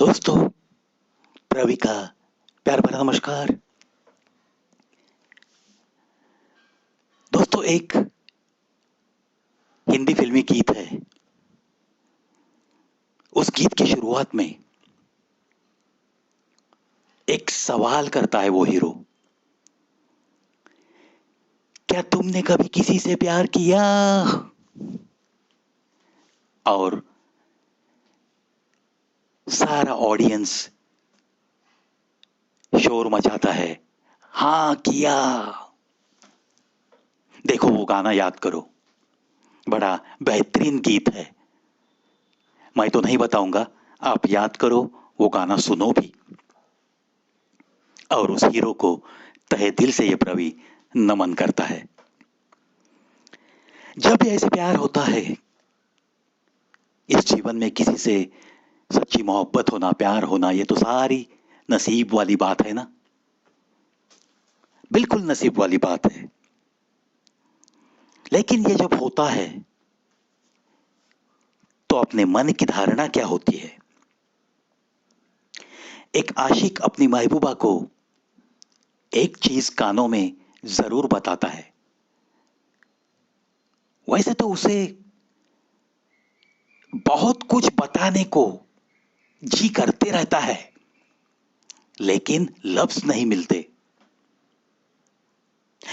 दोस्तों, प्रवी का प्यार भरा नमस्कार। दोस्तों, एक हिंदी फिल्मी गीत है। उस गीत की शुरुआत में एक सवाल करता है वो हीरो, क्या तुमने कभी किसी से प्यार किया? और सारा ऑडियंस शोर मचाता है, हाँ किया। देखो वो गाना याद करो, बड़ा बेहतरीन गीत है। मैं तो नहीं बताऊंगा, आप याद करो, वो गाना सुनो भी। और उस हीरो को तहे दिल से ये प्रवी नमन करता है। जब भी ऐसे प्यार होता है इस जीवन में, किसी से सच्ची मोहब्बत होना, प्यार होना, ये तो सारी नसीब वाली बात है ना। बिल्कुल नसीब वाली बात है। लेकिन ये जब होता है तो अपने मन की धारणा क्या होती है? एक आशिक अपनी महबूबा को एक चीज कानों में जरूर बताता है। वैसे तो उसे बहुत कुछ बताने को जी करते रहता है, लेकिन लफ्ज नहीं मिलते,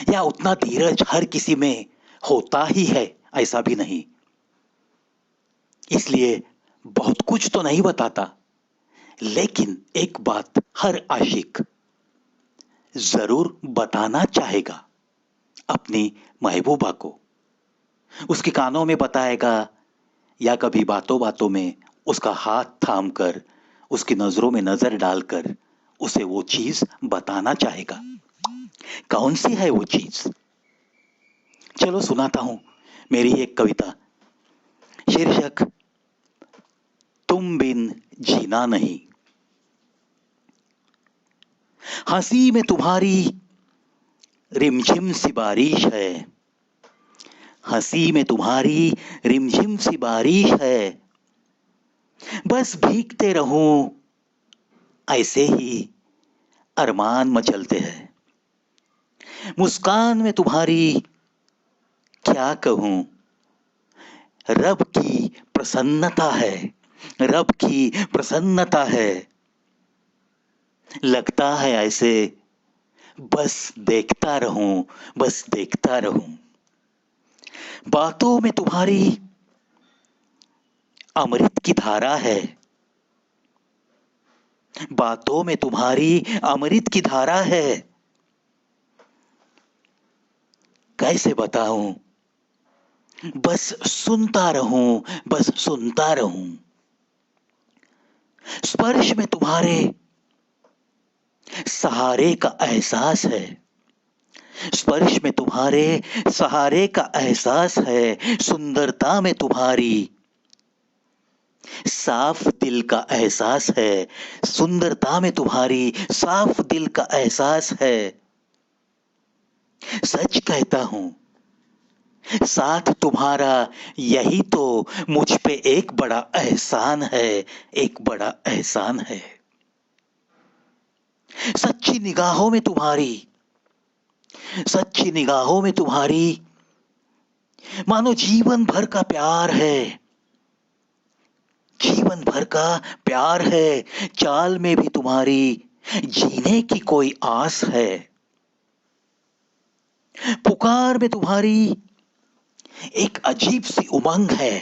या उतना धीरज हर किसी में होता ही है ऐसा भी नहीं। इसलिए बहुत कुछ तो नहीं बताता, लेकिन एक बात हर आशिक जरूर बताना चाहेगा अपनी महबूबा को। उसके कानों में बताएगा, या कभी बातों बातों में उसका हाथ थाम कर, उसकी नजरों में नजर डालकर उसे वो चीज बताना चाहेगा। कौन सी है वो चीज? चलो सुनाता हूं मेरी एक कविता, शीर्षक तुम बिन जीना नहीं। हंसी में तुम्हारी रिमझिम सी बारिश है, हंसी में तुम्हारी रिमझिम सी बारिश है, बस भीगते रहूं ऐसे ही अरमान मचलते हैं। मुस्कान में तुम्हारी क्या कहूं, रब की प्रसन्नता है, रब की प्रसन्नता है। लगता है ऐसे बस देखता रहूं, बस देखता रहूं। बातों में तुम्हारी अमृत की धारा है, बातों में तुम्हारी अमृत की धारा है। कैसे बताऊं, बस सुनता रहूं, बस सुनता रहूं। स्पर्श में तुम्हारे सहारे का एहसास है, स्पर्श में तुम्हारे सहारे का एहसास है। सुंदरता में तुम्हारी साफ दिल का एहसास है, सुंदरता में तुम्हारी साफ दिल का एहसास है। सच कहता हूं, साथ तुम्हारा यही तो मुझ पे एक बड़ा एहसान है, एक बड़ा एहसान है। सच्ची निगाहों में तुम्हारी, सच्ची निगाहों में तुम्हारी मानो जीवन भर का प्यार है, जीवन भर का प्यार है। चाल में भी तुम्हारी जीने की कोई आस है। पुकार में तुम्हारी एक अजीब सी उमंग है,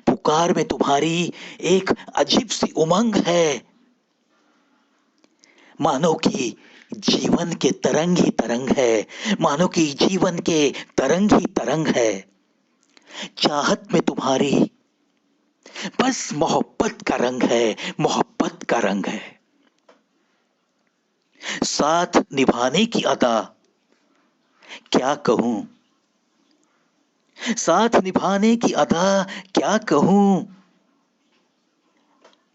पुकार में तुम्हारी एक अजीब सी उमंग है। मानो कि जीवन के तरंग ही तरंग है, मानो कि जीवन के तरंग ही तरंग है। चाहत में तुम्हारी बस मोहब्बत का रंग है, मोहब्बत का रंग है। साथ निभाने की अदा क्या कहूं, साथ निभाने की अदा क्या कहूं।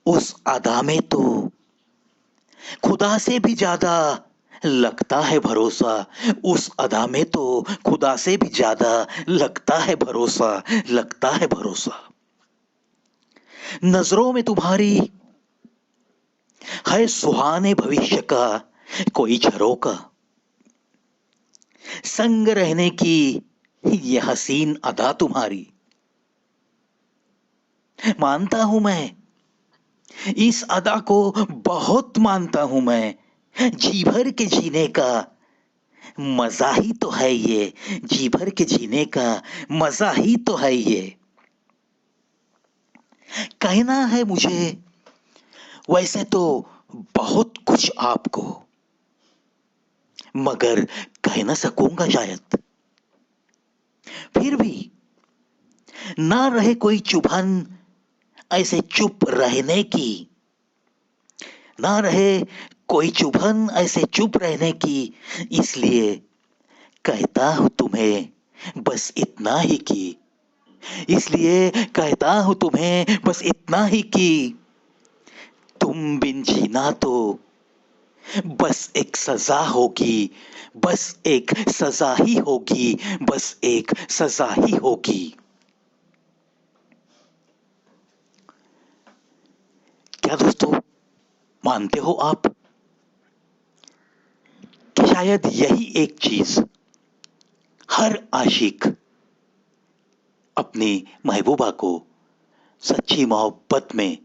उस अदा में तो खुदा से भी ज्यादा लगता है भरोसा, उस अदा में तो खुदा से भी ज्यादा लगता है भरोसा, लगता है भरोसा। नजरों में तुम्हारी है सुहाने भविष्य का कोई झरोका, संग रहने की ये हसीन अदा तुम्हारी। मानता हूं मैं इस अदा को, बहुत मानता हूं मैं, जी भर के जीने का मजा ही तो है ये, जी भर के जीने का मजा ही तो है ये। कहना है मुझे वैसे तो बहुत कुछ आपको, मगर कह न सकूंगा शायद। फिर भी ना रहे कोई चुभन ऐसे चुप रहने की, ना रहे कोई चुभन ऐसे चुप रहने की, इसलिए कहता हूं तुम्हें बस इतना ही कि, इसलिए कहता हूं तुम्हें बस इतना ही कि तुम बिन जीना तो बस एक सजा होगी, बस एक सजा ही होगी, बस एक सजा ही होगी। क्या दोस्तों, मानते हो आप कि शायद यही एक चीज हर आशिक अपनी महबूबा को सच्ची मोहब्बत में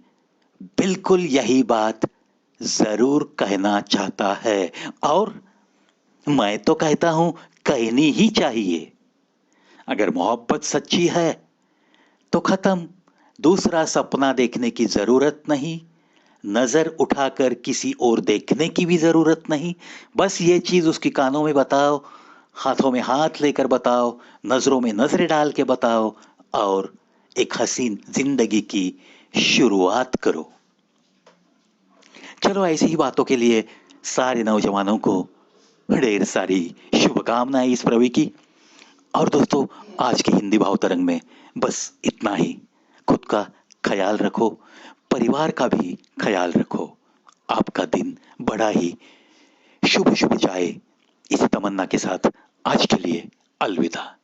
बिल्कुल यही बात जरूर कहना चाहता है, और मैं तो कहता हूं कहनी ही चाहिए। अगर मोहब्बत सच्ची है तो खत्म, दूसरा सपना देखने की जरूरत नहीं, नजर उठाकर किसी और देखने की भी जरूरत नहीं। बस ये चीज उसके कानों में बताओ, हाथों में हाथ लेकर बताओ, नजरों में नजरें डाल के बताओ, और एक हसीन जिंदगी की शुरुआत करो। चलो, ऐसी ही बातों के लिए सारे नौजवानों को ढेर सारी शुभकामनाएं इस प्रवी की। और दोस्तों, आज के हिंदी भाव तरंग में बस इतना ही। खुद का ख्याल रखो, परिवार का भी ख्याल रखो। आपका दिन बड़ा ही शुभ शुभ जाए, इसी तमन्ना के साथ आज के लिए अलविदा।